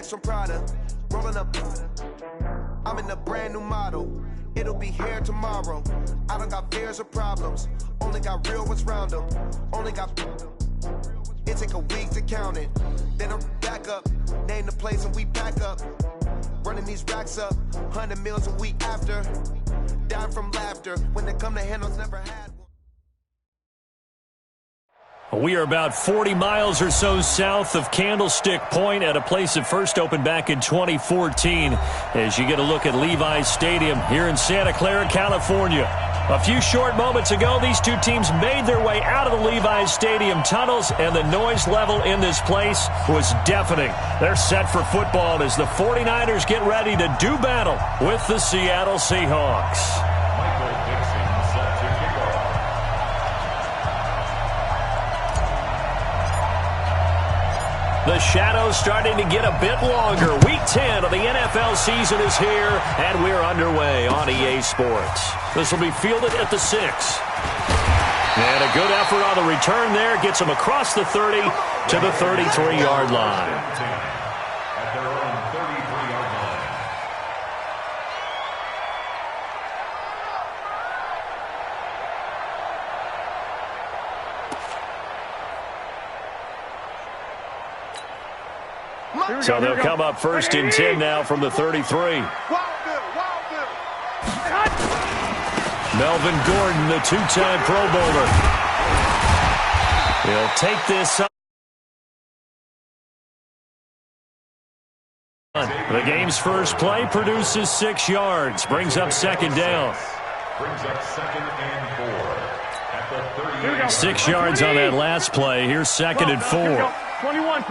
bags from Prada. Rolling up. I'm in a brand new model. It'll be here tomorrow. I don't got fears or problems. Only got real ones round them. Only got. It take a week to count it. Then I'm back up. Name the place and we back up. Running these racks up. 100 meals a week after. Dying from laughter. When they come to handles, never had. We are about 40 miles or so south of Candlestick Point at a place that first opened back in 2014 as you get a look at Levi's Stadium here in Santa Clara, California. A few short moments ago, these two teams made their way out of the Levi's Stadium tunnels, and the noise level in this place was deafening. They're set for football as the 49ers get ready to do battle with the Seattle Seahawks. The shadow's starting to get a bit longer. Week 10 of the NFL season is here, and we're underway on EA Sports. This will be fielded at the 6. And a good effort on the return there gets them across the 30 to the 33-yard line. So they'll come up first and 10 now from the 33. Melvin Gordon, the two-time Pro Bowler. He'll take this up. The game's first play produces 6 yards. Brings up second down. 6 yards on that last play. Here's second and 4. 21.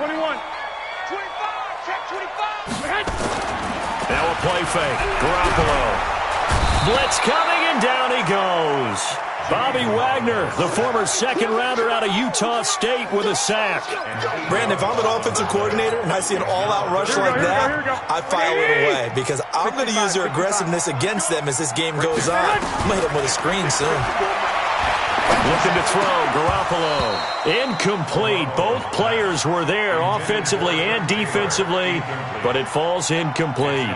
Now a play fake. Garoppolo. Blitz coming, and down he goes. Bobby Wagner, the former second-rounder out of Utah State, with a sack. Brandon, if I'm an offensive coordinator and I see an all-out rush like that, I file it away because I'm going to use their aggressiveness against them as this game goes on. I'm going to hit them with a screen soon. Looking to throw, Garoppolo. Incomplete. Both players were there offensively and defensively, but it falls incomplete.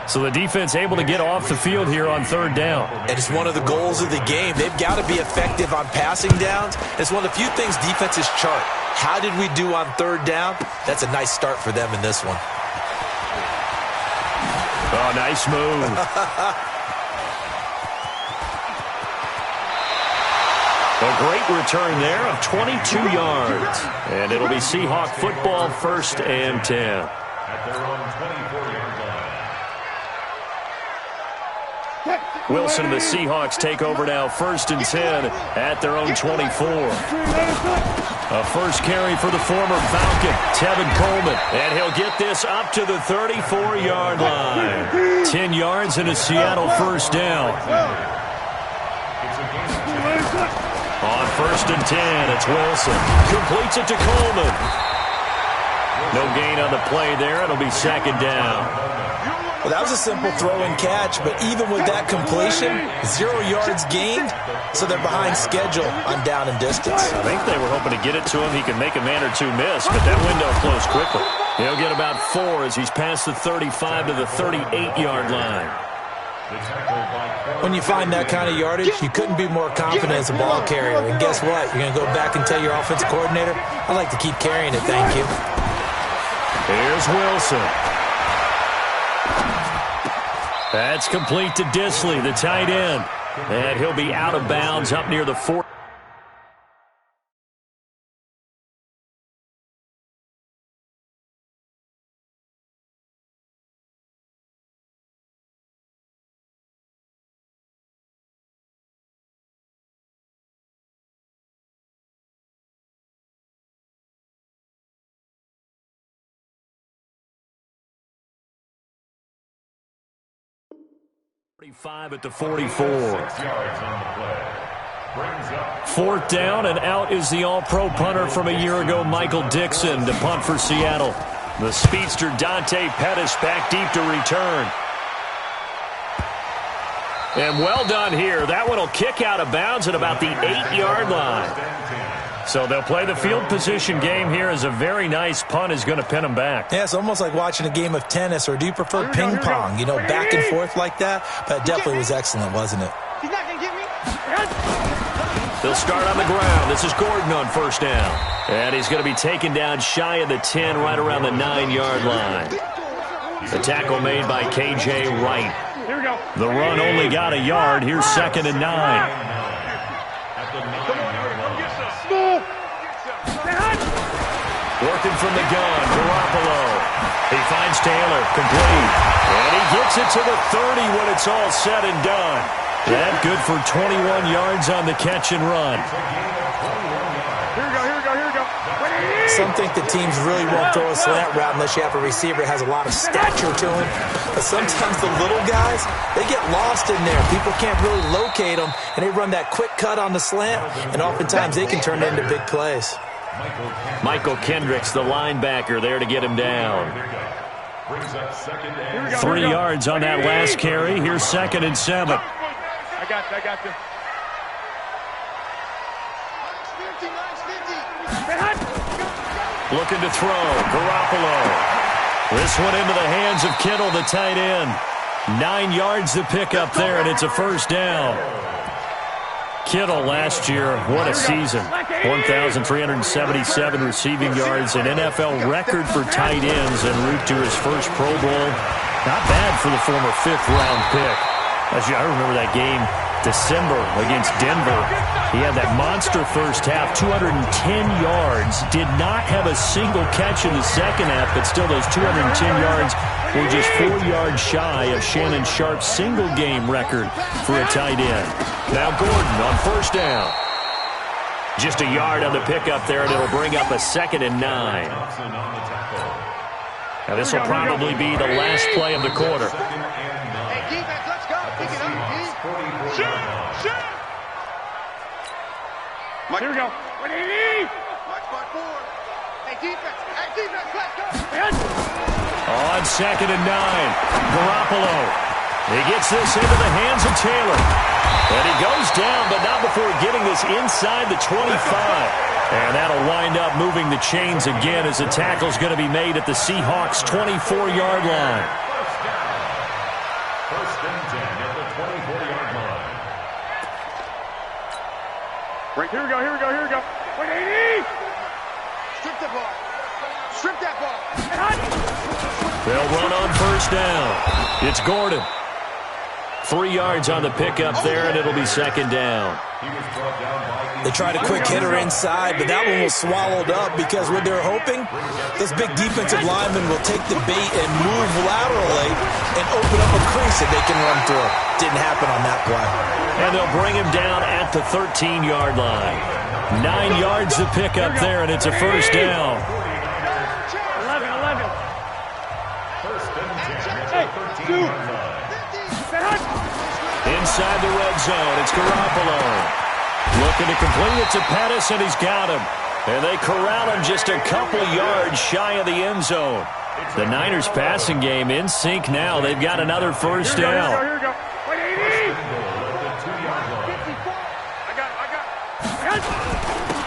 So the defense able to get off the field here on third down. And it's one of the goals of the game. They've got to be effective on passing downs. It's one of the few things defenses chart. How did we do on third down? That's a nice start for them in this one. Oh, nice move. A great return there of 22 yards. And it'll be Seahawk football, first and 10. At their own 24-yard line. Wilson and the Seahawks take over now, first and 10 at their own 24. A first carry for the former Falcon, Tevin Coleman. And he'll get this up to the 34-yard line. 10 yards and a Seattle first down. On first and 10, it's Wilson. Completes it to Coleman. No gain on the play there. It'll be second down. Well, that was a simple throw and catch, but even with that completion, 0 yards gained, so they're behind schedule on down and distance. I think they were hoping to get it to him. He could make a man or two miss, but that window closed quickly. He'll get about 4 as he's past the 35 to the 38-yard line. When you find that kind of yardage, you couldn't be more confident as a ball carrier. And guess what? You're going to go back and tell your offensive coordinator, I'd like to keep carrying it, thank you. Here's Wilson. That's complete to Disley, the tight end. And he'll be out of bounds up near the 4. At the 44. 4th down, and out is the all-pro punter from a year ago, Michael Dixon, to punt for Seattle. The speedster Dante Pettis back deep to return. And well done here. That one will kick out of bounds at about the 8-yard line. So they'll play the field position game here as a very nice punt is going to pin them back. Yeah, it's almost like watching a game of tennis, or do you prefer ping pong? You know, back and forth like that? But it definitely was excellent, wasn't it? He's not going to get me. They'll start on the ground. This is Gordon on first down. And he's going to be taken down shy of the 10, right around the 9-yard line. The tackle made by K.J. Wright. Here we go. The run only got a yard. Here's 2nd and 9. Working from the gun, Garoppolo. He finds Taylor, complete. And he gets it to the 30 when it's all said and done. That good for 21 yards on the catch and run. Here we go, here we go, here we go. Some think the teams really won't throw a slant route unless you have a receiver that has a lot of stature to him. But sometimes the little guys, they get lost in there. People can't really locate them, and they run that quick cut on the slant, and oftentimes they can turn it into big plays. Michael Kendricks, the linebacker, there to get him down. 3 yards on that last carry. Here's 2nd and 7. I got you. Looking to throw, Garoppolo. This one into the hands of Kittle, the tight end. 9 yards to pick up there, and it's a first down. Kittle last year, what a season. 1,377 receiving yards, an NFL record for tight ends en route to his first Pro Bowl. Not bad for the former 5th-round pick. I remember that game, December, against Denver. He had that monster first half, 210 yards. Did not have a single catch in the second half, but still those 210 yards were just 4 yards shy of Shannon Sharp's single-game record for a tight end. Now Gordon on first down. Just a yard on the pickup there, and it'll bring up a 2nd and 9. Now this will probably be the last play of the quarter. Hey, defense, let's go. Pick it up, D. Shoot! Here we go. March 4. Hey, defense, let's go. On 2nd and 9, Garoppolo. He gets this into the hands of Taylor. And he goes down, but not before getting this inside the 25. And that'll wind up moving the chains again as the tackle's going to be made at the Seahawks' 24-yard line. First and 10 at the 24-yard line. Right, here we go. Strip that ball. They'll run on first down. It's Gordon. 3 yards on the pickup there, and it'll be 2nd down. They tried a quick hitter inside, but that one was swallowed up because what they're hoping, this big defensive lineman will take the bait and move laterally and open up a crease that they can run through. Didn't happen on that play. And they'll bring him down at the 13-yard line. 9 yards to pick up there, and it's a first down. 11. Hey, 2. Inside the red zone, it's Garoppolo. Looking to complete it to Pettis, and he's got him. And they corral him just a couple yards shy of the end zone. The Niners passing game in sync now. They've got another first down. Here we go.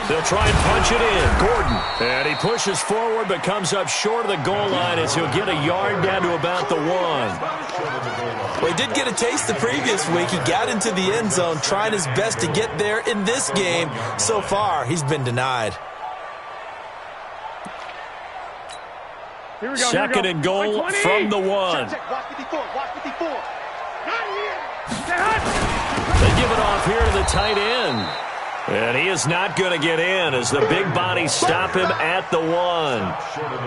They'll try and punch it in. Gordon. And he pushes forward but comes up short of the goal line as he'll get a yard down to about the 1. Well, he did get a taste the previous week. He got into the end zone, trying his best to get there in this game. So far, he's been denied. Here we go. 2nd and goal from the 1. Watch 54. They give it off here to the tight end. And he is not going to get in as the big bodies stop him at the 1.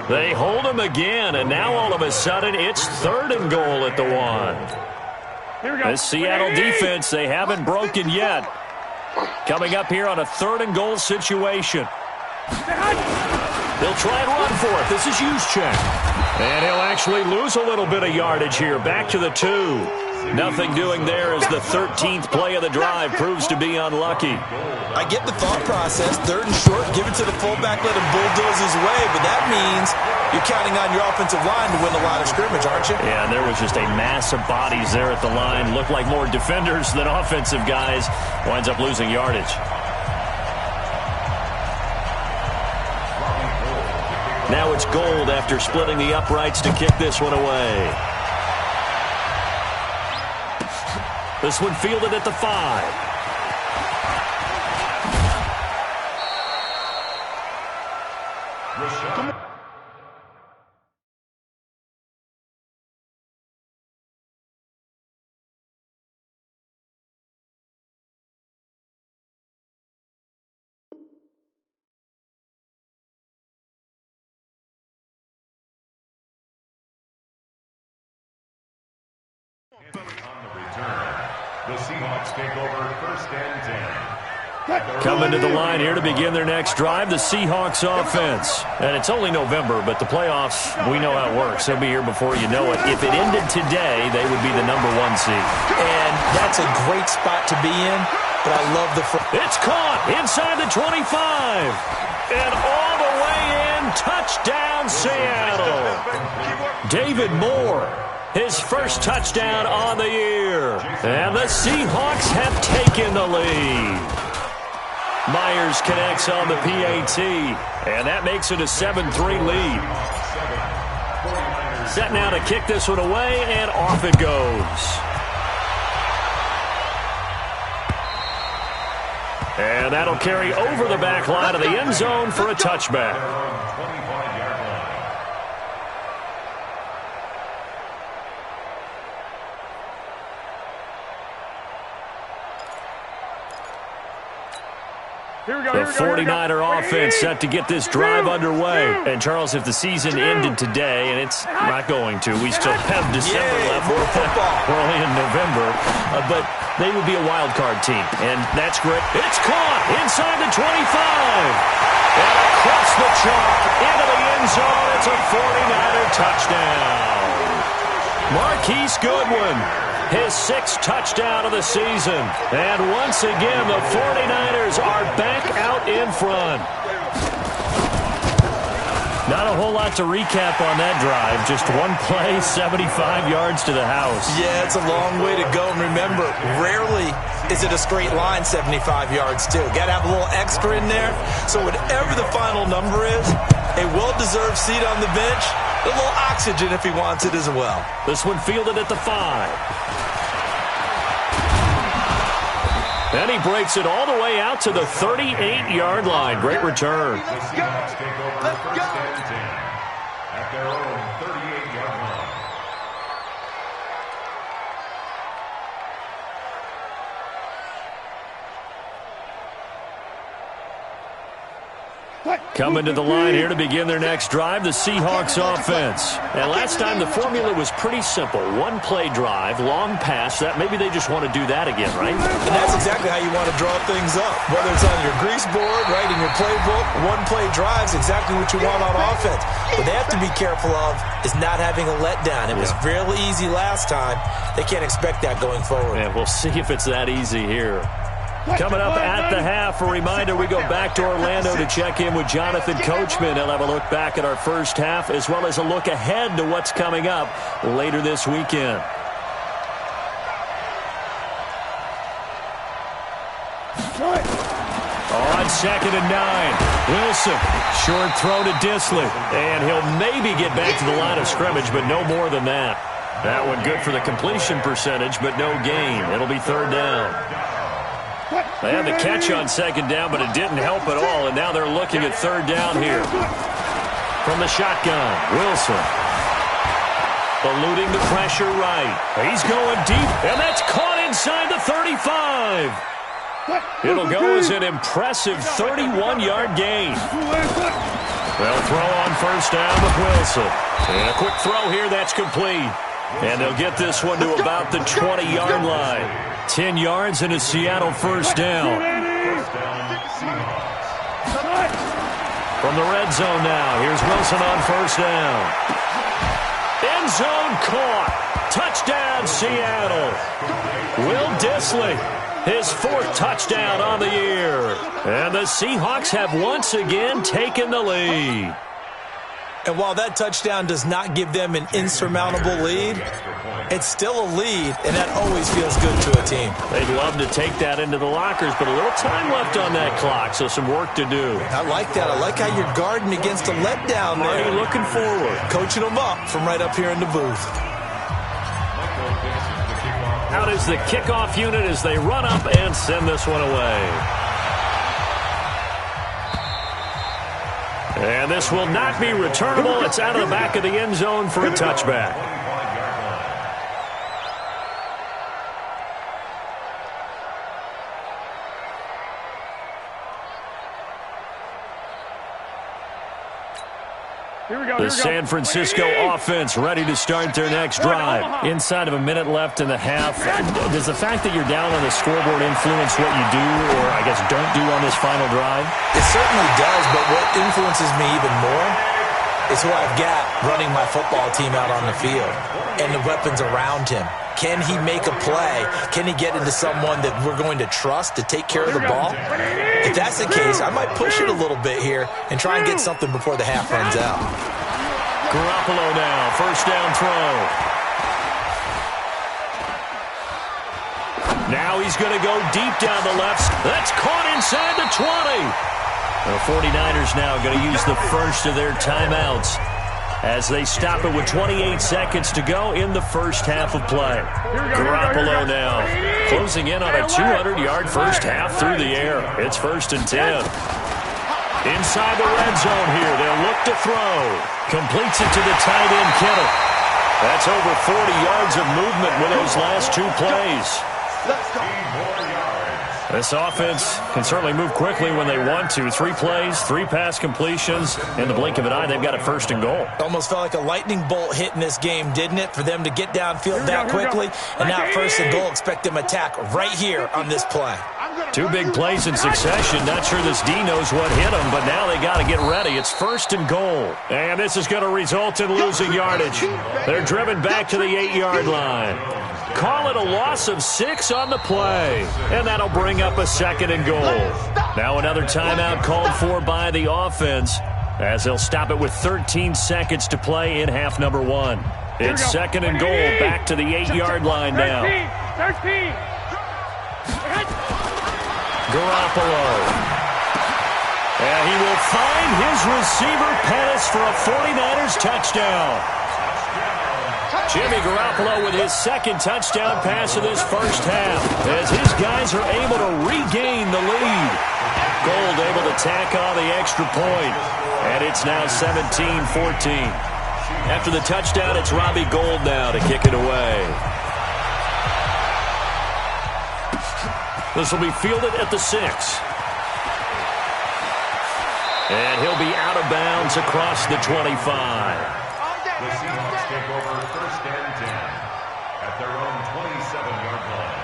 They hold him again, and now all of a sudden it's 3rd and goal at the 1. This Seattle defense, they haven't broken yet. Coming up here on a 3rd and goal situation. They'll try and run for it. This is Juszczyk. And he'll actually lose a little bit of yardage here. Back to the 2. Nothing doing there as the 13th play of the drive proves to be unlucky. I get the thought process. 3rd and short, give it to the fullback, let him bulldoze his way. But that means you're counting on your offensive line to win the line of scrimmage, aren't you? Yeah, and there was just a mass of bodies there at the line. Looked like more defenders than offensive guys. Winds up losing yardage. Now it's Gold after splitting the uprights to kick this one away. This one fielded at the 5. The Seahawks take over 1st and 10. Coming to the line here to begin their next drive, the Seahawks offense. And it's only November, but the playoffs, we know how it works. They'll be here before you know it. If it ended today, they would be the #1 seed. And that's a great spot to be in, but I love the... It's caught inside the 25. And all the way in, touchdown Seattle. David Moore, his first touchdown on the year. And the Seahawks have taken the lead. Myers connects on the PAT, and that makes it a 7-3 lead. Set now to kick this one away, and off it goes. And that'll carry over the back line of the end zone for a touchback. The 49er offense set to get this drive underway. And, Charles, if the season ended today, and it's not going to, we still have December left. We're only in November. But they would be a wild card team, and that's great. It's caught inside the 25. And across the chalk into the end zone. It's a 49er touchdown. Marquise Goodwin, his 6th touchdown of the season. And once again, the 49ers are back out in front. Not a whole lot to recap on that drive. Just one play, 75 yards to the house. Yeah, it's a long way to go. And remember, rarely is it a straight line 75 yards, too. Got to have a little extra in there. So whatever the final number is, a well-deserved seat on the bench, a little oxygen if he wants it as well. This one fielded at the 5. And he breaks it all the way out to the 38-yard line. Great return. The Seahawks take over 1st and 10 at their own 38-yard line. Coming to the line here to begin their next drive, the Seahawks offense. And last time the formula was pretty simple. One play drive, long pass. That maybe they just want to do that again, right? And that's exactly how you want to draw things up. Whether it's on your grease board, right, in your playbook, one play drive's exactly what you want on offense. What they have to be careful of is not having a letdown. It was fairly easy last time. They can't expect that going forward. Yeah, we'll see if it's that easy here. Coming up at the half, a reminder, we go back to Orlando to check in with Jonathan Coachman. He'll have a look back at our first half as well as a look ahead to what's coming up later this weekend. On 2nd and 9, Wilson, short throw to Dissly, and he'll maybe get back to the line of scrimmage, but no more than that. That one good for the completion percentage, but no gain. It'll be 3rd down. They had the catch on 2nd down, but it didn't help at all, and now they're looking at 3rd down here. From the shotgun, Wilson. Eluding the pressure right. He's going deep, and that's caught inside the 35. It'll go as an impressive 31-yard gain. They'll throw on 1st down with Wilson. And a quick throw here, that's complete. And they'll get this one to about the 20-yard line. 10 yards and a Seattle 1st down. From the red zone now, here's Wilson on 1st down. End zone caught. Touchdown, Seattle. Will Dissly, his 4th touchdown on the year. And the Seahawks have once again taken the lead. And while that touchdown does not give them an insurmountable lead, it's still a lead, and that always feels good to a team. They'd love to take that into the lockers, but a little time left on that clock, so some work to do. I like that. I like how you're guarding against a letdown there. Already looking forward. Coaching them up from right up here in the booth. Out is the kickoff unit as they run up and send this one away. And this will not be returnable. It's out of the back of the end zone for a touchback. The San Francisco offense ready to start their next drive. Inside of a minute left in the half. Does the fact that you're down on the scoreboard influence what you do, or I guess don't do on this final drive? It certainly does, but what influences me even more is who I've got running my football team out on the field and the weapons around him. Can he make a play? Can he get into someone that we're going to trust to take care of the ball? If that's the case, I might push it a little bit here and try and get something before the half runs out. Garoppolo now, first down throw. Now he's going to go deep down the left. That's caught inside the 20. The 49ers now going to use the first of their timeouts as they stop it with 28 seconds to go in the first half of play. Garoppolo now closing in on a 200-yard first half through the air. It's 1st and 10. Inside the red zone here, they'll look to throw. Completes it to the tight end, Kittle. That's over 40 yards of movement with those last two plays. This offense can certainly move quickly when they want to. 3 plays, 3 pass completions. In the blink of an eye, they've got a 1st and goal. Almost felt like a lightning bolt hit in this game, didn't it? For them to get downfield that quickly. And now 1st and goal, expect them to attack right here on this play. 2 big plays in succession. Not sure this D knows what hit them, but now they got to get ready. It's 1st and goal. And this is going to result in losing yardage. They're driven back to the 8-yard line. Call it a loss of 6 on the play. And that'll bring up a 2nd and goal. Now another timeout called for by the offense as they'll stop it with 13 seconds to play in half number 1. It's 2nd and goal back to the 8-yard line now. 13. Garoppolo. And he will find his receiver, Pettis, for a 49ers touchdown. Jimmy Garoppolo with his 2nd touchdown pass of this first half as his guys are able to regain the lead. Gold able to tack on the extra point, and it's now 17-14. After the touchdown, it's Robbie Gould now to kick it away. This will be fielded at the 6. And he'll be out of bounds across the 25. The Seahawks take over 1st and 10 at their own 27-yard line.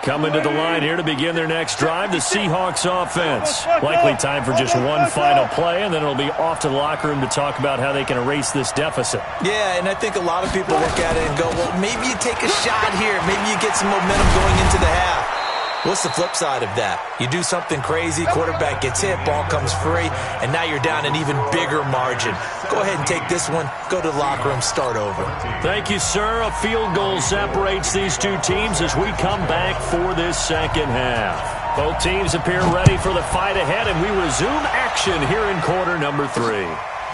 Coming to the line here to begin their next drive, the Seahawks offense. Likely time for just one final play, and then it'll be off to the locker room to talk about how they can erase this deficit. Yeah, and I think a lot of people look at it and go, well, maybe you take a shot here. Maybe you get some momentum going into the half. What's the flip side of that? You do something crazy, quarterback gets hit, ball comes free, and now you're down an even bigger margin. Go ahead and take this one, go to the locker room, start over. Thank you, sir. A field goal separates these two teams as we come back for this second half. Both teams appear ready for the fight ahead, and we resume action here in quarter number 3.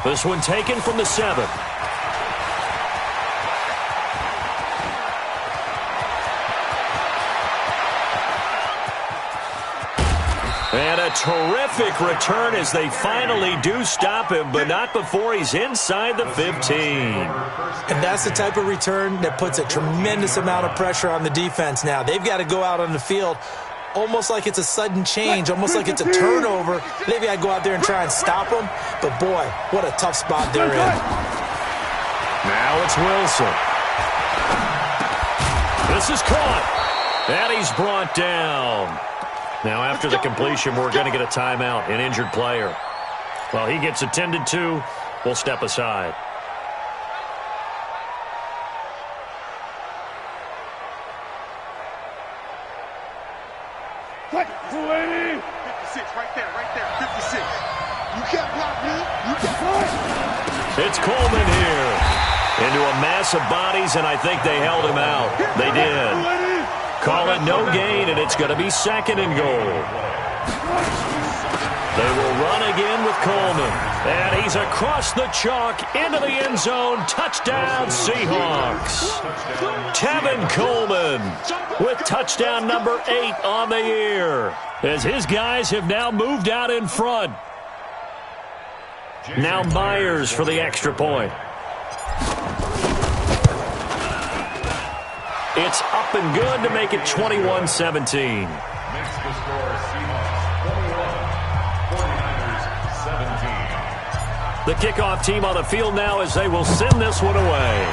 This one taken from the 7. And a terrific return as they finally do stop him, but not before he's inside the 15. And that's the type of return that puts a tremendous amount of pressure on the defense now. They've got to go out on the field almost like it's a sudden change, almost like it's a turnover. Maybe I go out there and try and stop them, but boy, what a tough spot they're in. Now it's Wilson. This is caught. And he's brought down. Now, after the completion, we're going to get a timeout, an injured player. While he gets attended to, we'll step aside. What? 56, right there, 56. You can't block me. You can't block. It's Coleman here. Into a mass of bodies, and I think they held him out. They did. Call it no gain, and it's going to be 2nd and goal. They will run again with Coleman. And he's across the chalk into the end zone. Touchdown, Seahawks. Tevin Coleman with touchdown number 8 on the year, as his guys have now moved out in front. Now Myers for the extra point. It's up and good to make it 21-17. Makes the score Seahawks 21, 49ers 17. The kickoff team on the field now as they will send this one away.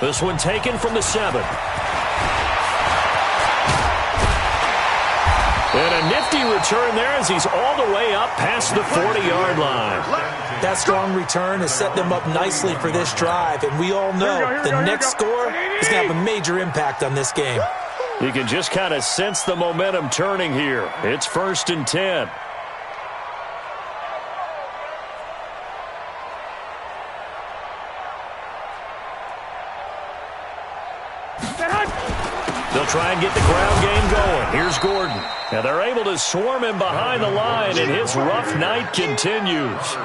This one taken from the 7. And a nifty return there as he's all the way up past the 40-yard line. That strong return has set them up nicely for this drive, and we all know the next score is going to have a major impact on this game. You can just kind of sense the momentum turning here. It's 1st and 10. They'll try and get the ground game going. Here's Gordon. Now they're able to swarm him behind the line, and his rough night continues.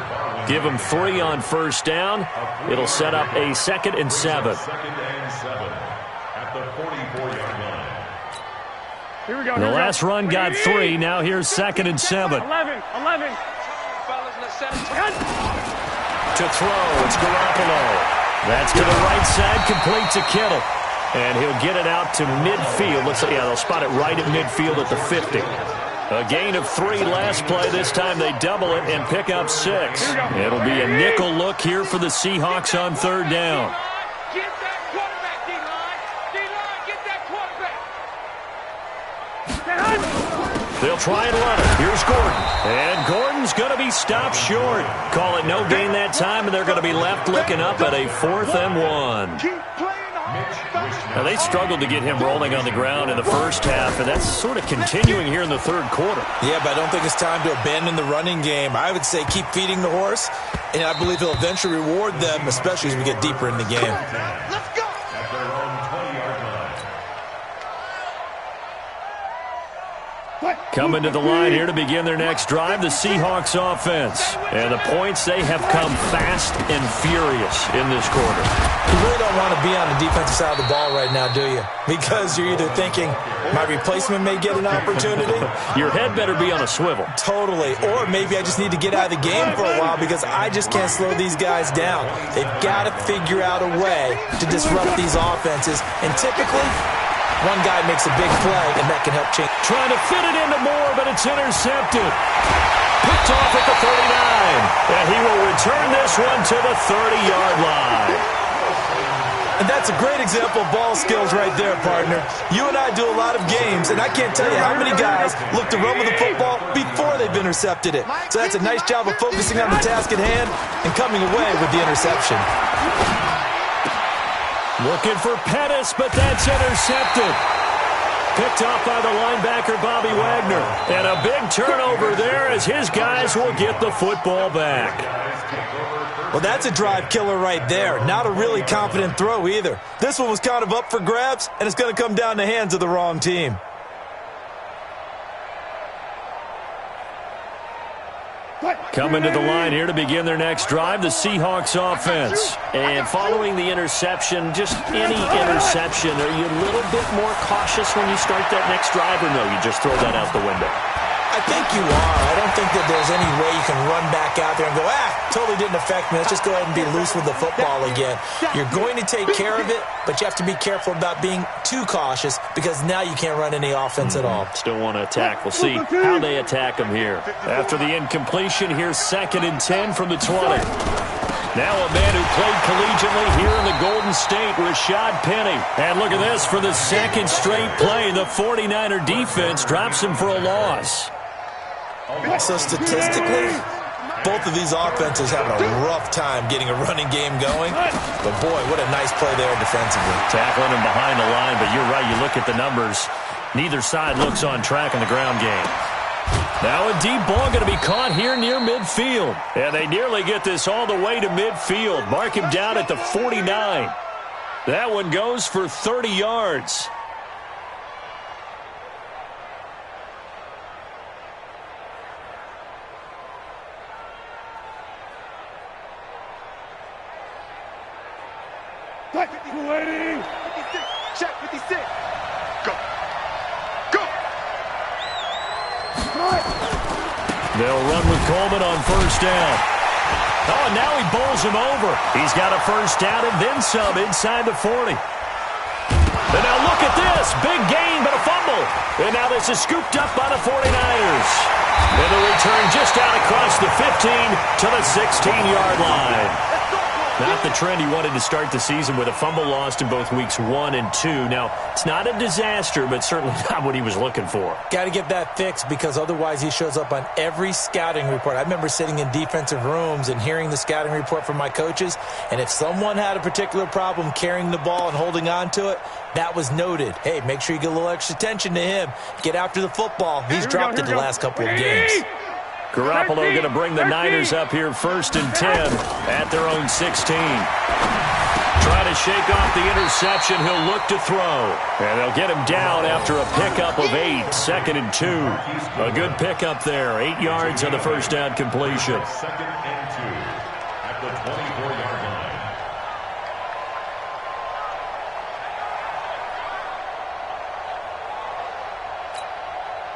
Give him 3 on 1st down. It'll set up a 2nd and 7. 2nd and 7 at the 44-yard line. Here we go. The last run got 3. Now here's 2nd and 7. 11. To throw, it's Garoppolo. That's to the right side, complete to Kittle. And he'll get it out to midfield. They'll spot it right at midfield at the 50. A gain of 3 last play. This time they double it and pick up 6. It'll be a nickel look here for the Seahawks on 3rd down. Get that quarterback, D-line. D-line, get that quarterback. They'll try and run it. Here's Gordon. And Gordon's going to be stopped short. Call it no gain that time, and they're going to be left looking up at a 4th and 1. Keep playing on. Now, they struggled to get him rolling on the ground in the first half, and that's sort of continuing here in the 3rd quarter. Yeah, but I don't think it's time to abandon the running game. I would say keep feeding the horse, and I believe he'll eventually reward them, especially as we get deeper in the game. Let's go. At their own 20-yard line. Coming to the line here to begin their next drive, the Seahawks offense. And the points, they have come fast and furious in this quarter. You really don't want to be on the defensive side of the ball right now, do you? Because you're either thinking, my replacement may get an opportunity. Your head better be on a swivel. Totally. Or maybe I just need to get out of the game for a while because I just can't slow these guys down. They've got to figure out a way to disrupt these offenses. And typically, one guy makes a big play, and that can help change. Trying to fit it into Moore, but it's intercepted. Picked off at the 39. And he will return this one to the 30-yard line. And that's a great example of ball skills right there, partner. You and I do a lot of games, and I can't tell you how many guys look to run with the football before they've intercepted it. So that's a nice job of focusing on the task at hand and coming away with the interception. Looking for Pettis, but that's intercepted. Picked off by the linebacker, Bobby Wagner. And a big turnover there as his guys will get the football back. Well, that's a drive killer right there. Not a really confident throw either. This one was kind of up for grabs, and it's going to come down the hands of the wrong team. Coming to the line here to begin their next drive, the Seahawks offense. And following the interception, just any interception, are you a little bit more cautious when you start that next drive, or no, you just throw that out the window? I think you are. I don't think that there's any way you can run back out there and go, totally didn't affect me. Let's just go ahead and be loose with the football again. You're going to take care of it, but you have to be careful about being too cautious because now you can't run any offense at all. Still want to attack. We'll see how they attack them here. After the incompletion, here's 2nd and 10 from the 20. Now a man who played collegiately here in the Golden State, Rashad Penny. And look at this, for the 2nd straight play, the 49er defense drops him for a loss. So statistically, both of these offenses having a rough time getting a running game going. But boy, what a nice play there defensively. Tackling him behind the line, but you're right, you look at the numbers. Neither side looks on track in the ground game. Now a deep ball going to be caught here near midfield. And they nearly get this all the way to midfield. Mark him down at the 49. That one goes for 30 yards. Waiting. 56. Check 56. Go. Go. They'll run with Coleman on first down. Oh, and now he bowls him over. He's got a first down and then some inside the 40. And now look at this. Big gain, but a fumble. And now this is scooped up by the 49ers. And the return just out across the 15 to the 16-yard line. Not the trend he wanted to start the season with a fumble lost in both weeks 1 and 2. Now, it's not a disaster, but certainly not what he was looking for. Got to get that fixed because otherwise he shows up on every scouting report. I remember sitting in defensive rooms and hearing the scouting report from my coaches, and if someone had a particular problem carrying the ball and holding on to it, that was noted. Hey, make sure you get a little extra attention to him. Get after the football. He's dropped it the last couple of games. Garoppolo going to bring the Niners up here 1st and 10 at their own 16. Trying to shake off the interception. He'll look to throw. And they'll get him down after a pickup of 8. 2nd and 2. A good pickup there. 8 yards on the first down completion. 2nd and 2 at the 24-yard line.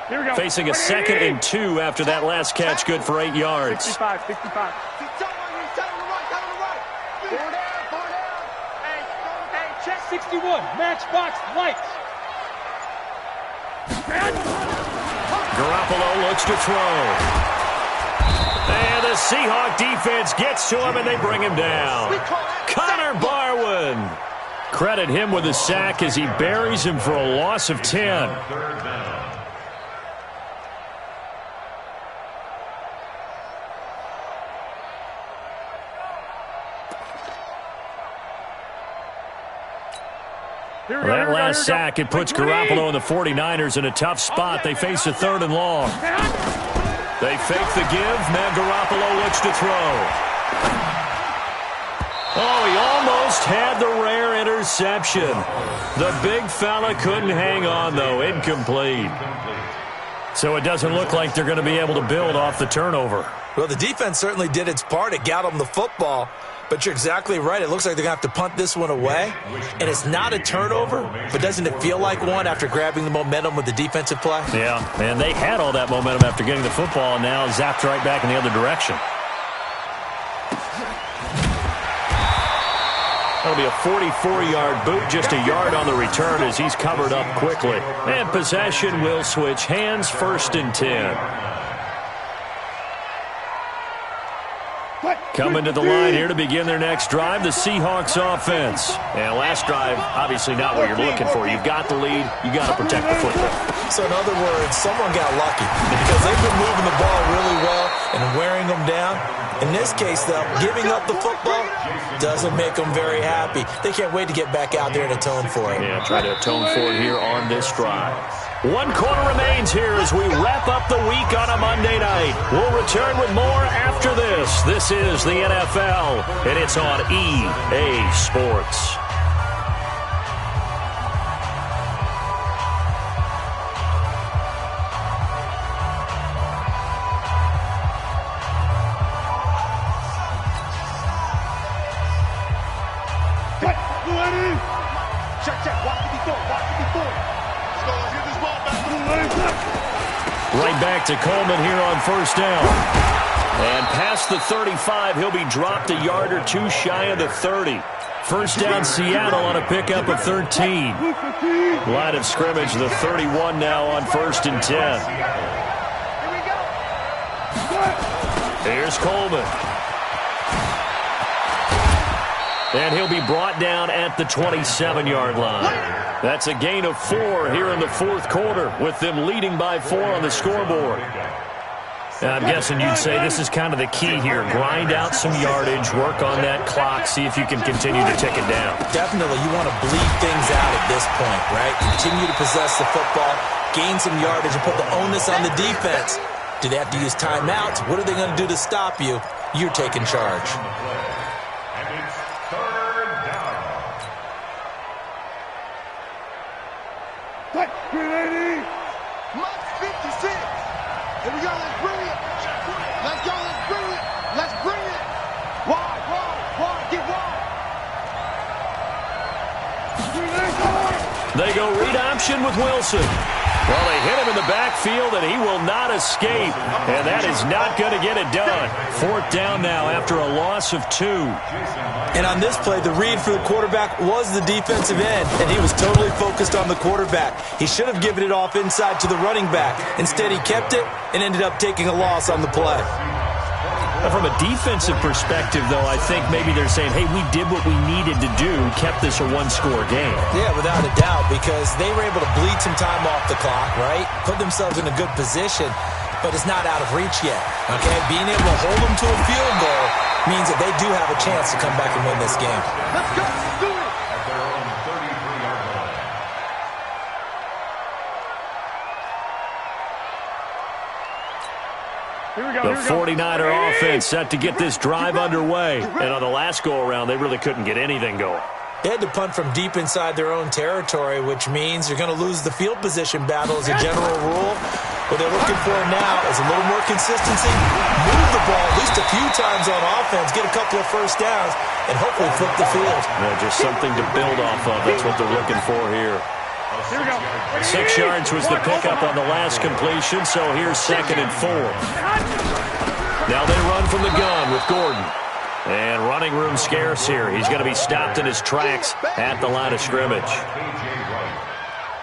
Here we go. Facing a 2nd and 2 after that last catch. Good for 8 yards. 65. 65. Hey, check 61. Matchbox lights. Garoppolo looks to throw. And the Seahawk defense gets to him, and they bring him down. Connor Barwin. Credit him with a sack as he buries him for a loss of 10. 3rd down. That last sack, it puts Garoppolo and the 49ers in a tough spot. They face a 3rd and long. They fake the give. Now Garoppolo looks to throw. Oh, he almost had the rare interception. The big fella couldn't hang on, though. Incomplete. So it doesn't look like they're going to be able to build off the turnover. Well, the defense certainly did its part. It got them the football. But you're exactly right. It looks like they're going to have to punt this one away. And it's not a turnover, but doesn't it feel like one after grabbing the momentum with the defensive play? Yeah, and they had all that momentum after getting the football, and now zapped right back in the other direction. That'll be a 44-yard boot, just a yard on the return as he's covered up quickly. And possession will switch hands, 1st and 10. Coming to the line here to begin their next drive, the Seahawks offense. And last drive, obviously not what you're looking for. You've got the lead. You got to protect the football. So in other words, someone got lucky because they've been moving the ball really well and wearing them down. In this case, though, giving up the football doesn't make them very happy. They can't wait to get back out there and atone for it. Yeah, try to atone for it here on this drive. 1 quarter remains here as we wrap up the week on a Monday night. We'll return with more after this. This is the NFL, and it's on EA Sports. Check. Watch the before. Right back to Coleman here on first down. And past the 35, he'll be dropped a yard or two shy of the 30. First down Seattle on a pickup of 13. Line of scrimmage, the 31 now on 1st and 10. Here's Coleman. And he'll be brought down at the 27-yard line. That's a gain of 4 here in the 4th quarter, with them leading by 4 on the scoreboard. And I'm guessing you'd say this is kind of the key here. Grind out some yardage, work on that clock, see if you can continue to tick it down. Definitely, you want to bleed things out at this point, right? Continue to possess the football, gain some yardage, and put the onus on the defense Do they have to use timeouts? What are they going to do to stop you? You're taking charge. And it's third down. Cut. 380. Mark 56. Here we go. Let's bring it. Let's go. Let's bring it. Let's bring it. Wide, wide, wide. Get wide. They go read option with Wilson. Well, they hit him in the backfield, and he will not escape. And that is not going to get it done. Fourth down now after a loss of 2. And on this play, the read for the quarterback was the defensive end, and he was totally focused on the quarterback. He should have given it off inside to the running back. Instead, he kept it and ended up taking a loss on the play. From a defensive perspective, though, I think maybe they're saying, hey, we did what we needed to do, kept this a one-score game. Yeah, without a doubt, because they were able to bleed some time off the clock, right? Put themselves in a good position, but it's not out of reach yet, okay? Being able to hold them to a field goal means that they do have a chance to come back and win this game. Let's go. Let's do it. At their own 33-yard line. The 49er offense set to get this drive underway. And on the last go-around, they really couldn't get anything going. They had to punt from deep inside their own territory, which means you're going to lose the field position battle as a general rule. What they're looking for now is a little more consistency, move the ball at least a few times on offense, get a couple of first downs, and hopefully flip the field. Just something to build off of. That's what they're looking for here. Here we go. 6 yards was the pickup on the last completion, so here's 2nd and 4. Now they run from the gun with Gordon. And running room scarce here. He's going to be stopped in his tracks at the line of scrimmage.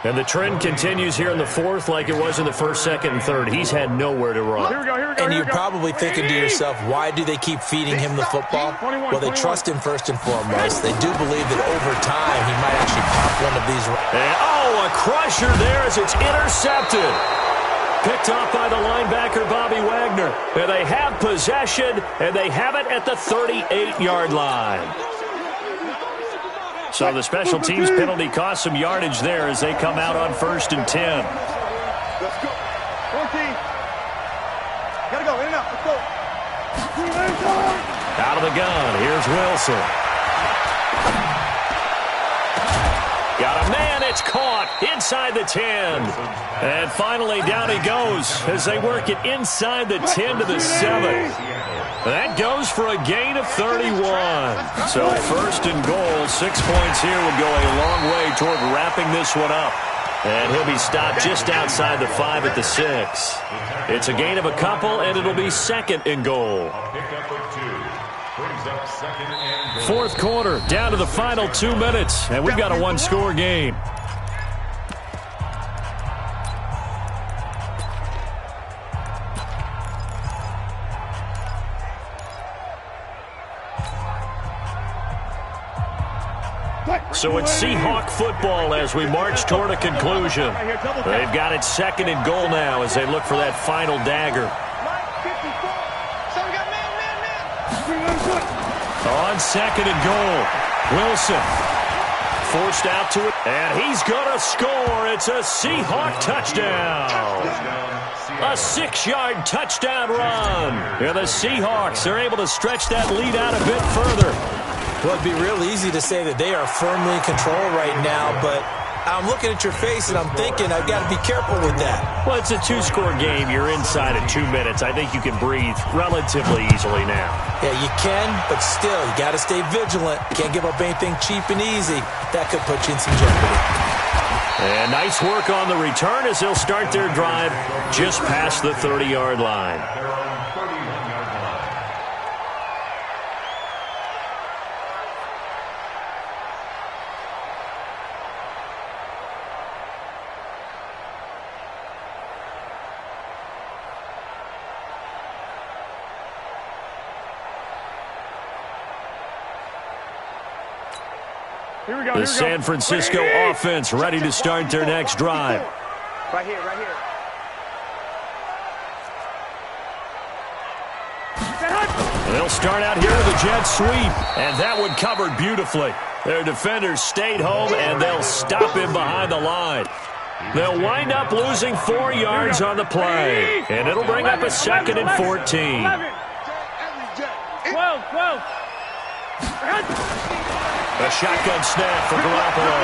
And the trend continues here in the fourth like it was in the first, second, and third. He's had nowhere to run. And you're probably thinking to yourself, why do they keep feeding him the football? Well, they trust him first and foremost. They do believe that over time he might actually pop one of these. And, a crusher there as it's intercepted. Picked off by the linebacker, Bobby Wagner. And they have possession, and they have it at the 38-yard line. So the special teams penalty cost some yardage there as they come out on 1st and 10. Let's go. 14. Gotta go. In and out. Let's go. Out of the gun. Here's Wilson. Got a man. It's caught inside the 10. And finally down he goes as they work it inside the 10 to the 7. That goes for a gain of 31. So 1st and goal, 6 points here would go a long way toward wrapping this one up. And he'll be stopped just outside the 5 at the 6. It's a gain of a couple, and it'll be 2nd and goal. Fourth quarter, down to the final 2 minutes, and we've got a one-score game. So it's Seahawk football as we march toward a conclusion. They've got it 2nd and goal now as they look for that final dagger. On 2nd and goal, Wilson forced out to it, and he's going to score. It's a Seahawk touchdown. A 6-yard touchdown run. And the Seahawks are able to stretch that lead out a bit further. Well, it'd be real easy to say that they are firmly in control right now, but I'm looking at your face and I'm thinking I've got to be careful with that. Well, it's a 2-score game. You're inside of 2 minutes. I think you can breathe relatively easily now. Yeah, you can, but still, you got to stay vigilant. Can't give up anything cheap and easy. That could put you in some jeopardy. And nice work on the return as they'll start their drive just past the 30-yard line. The San Francisco offense ready to start their next drive. Right here, right here. They'll start out here with a jet sweep, and that one covered beautifully. Their defenders stayed home, and they'll stop him behind the line. They'll wind up losing 4 yards on the play, and it'll bring up a 2nd and 14. 12. A shotgun snap for Garoppolo.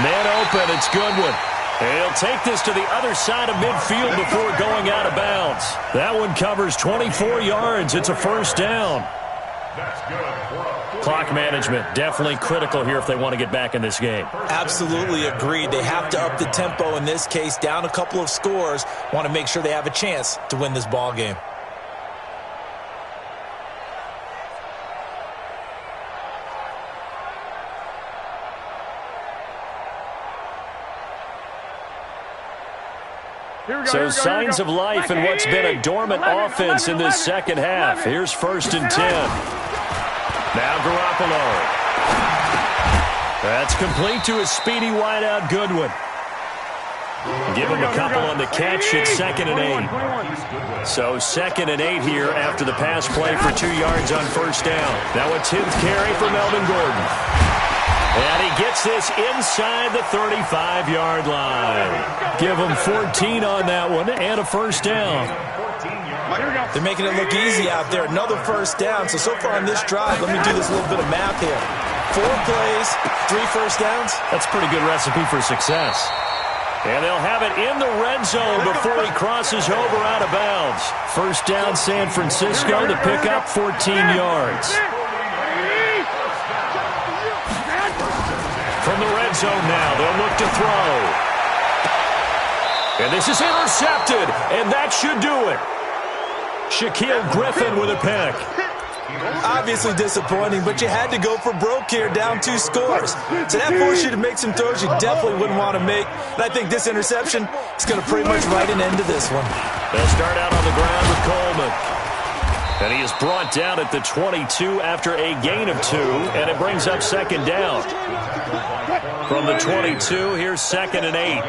Man open, it's Goodwin. And he'll take this to the other side of midfield before going out of bounds. That one covers 24 yards. It's a 1st down. That's good. Clock management, definitely critical here if they want to get back in this game. Absolutely agreed. They have to up the tempo in this case, down a couple of scores. Want to make sure they have a chance to win this ball game. So signs of life in what's been a dormant offense in this second half. Here's 1st and 10. Now Garoppolo. That's complete to a speedy wideout Goodwin. Give him a couple on the catch. It's 2nd and 8. So 2nd and 8 here after the pass play for 2 yards on 1st down. Now a 10th carry for Melvin Gordon. And he gets this inside the 35-yard line. Give him 14 on that one and a 1st down. They're making it look easy out there. Another 1st down. So far on this drive, let me do this little bit of math here. 4 plays, 3 1st downs. That's a pretty good recipe for success. And they'll have it in the red zone before he crosses over out of bounds. 1st down San Francisco to pick up 14 yards. From the red zone now, they'll look to throw. And this is intercepted, and that should do it. Shaquill Griffin with a pick. Obviously disappointing, but you had to go for broke here, down 2 scores. So that forced you to make some throws you definitely wouldn't want to make. And I think this interception is going to pretty much write an end to this one. They'll start out on the ground with Coleman. And he is brought down at the 22 after a gain of 2, and it brings up 2nd down. From the 22, here's 2nd and 8.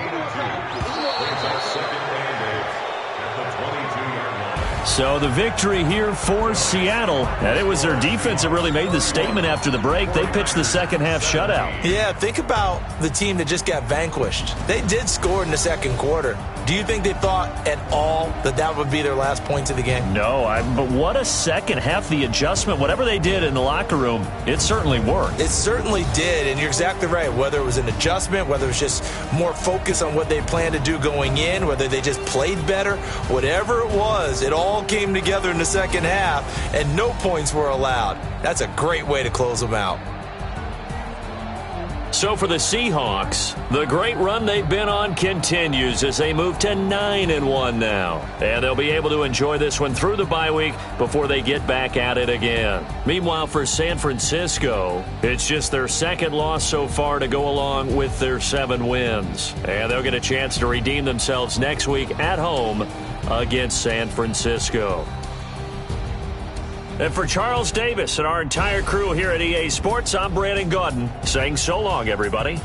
So the victory here for Seattle. And it was their defense that really made the statement after the break. They pitched the second half shutout. Yeah, think about the team that just got vanquished. They did score in the second quarter. Do you think they thought at all that that would be their last points of the game? No, but what a second half. The adjustment, whatever they did in the locker room, it certainly worked. It certainly did, and you're exactly right. Whether it was an adjustment, whether it was just more focus on what they planned to do going in, whether they just played better, whatever it was, it all came together in the second half, and no points were allowed. That's a great way to close them out. So for the Seahawks, the great run they've been on continues as they move to 9-1 now. And they'll be able to enjoy this one through the bye week before they get back at it again. Meanwhile, for San Francisco, it's just their second loss so far to go along with their 7 wins. And they'll get a chance to redeem themselves next week at home against San Francisco. And for Charles Davis and our entire crew here at EA Sports, I'm Brandon Gaudin saying so long, everybody.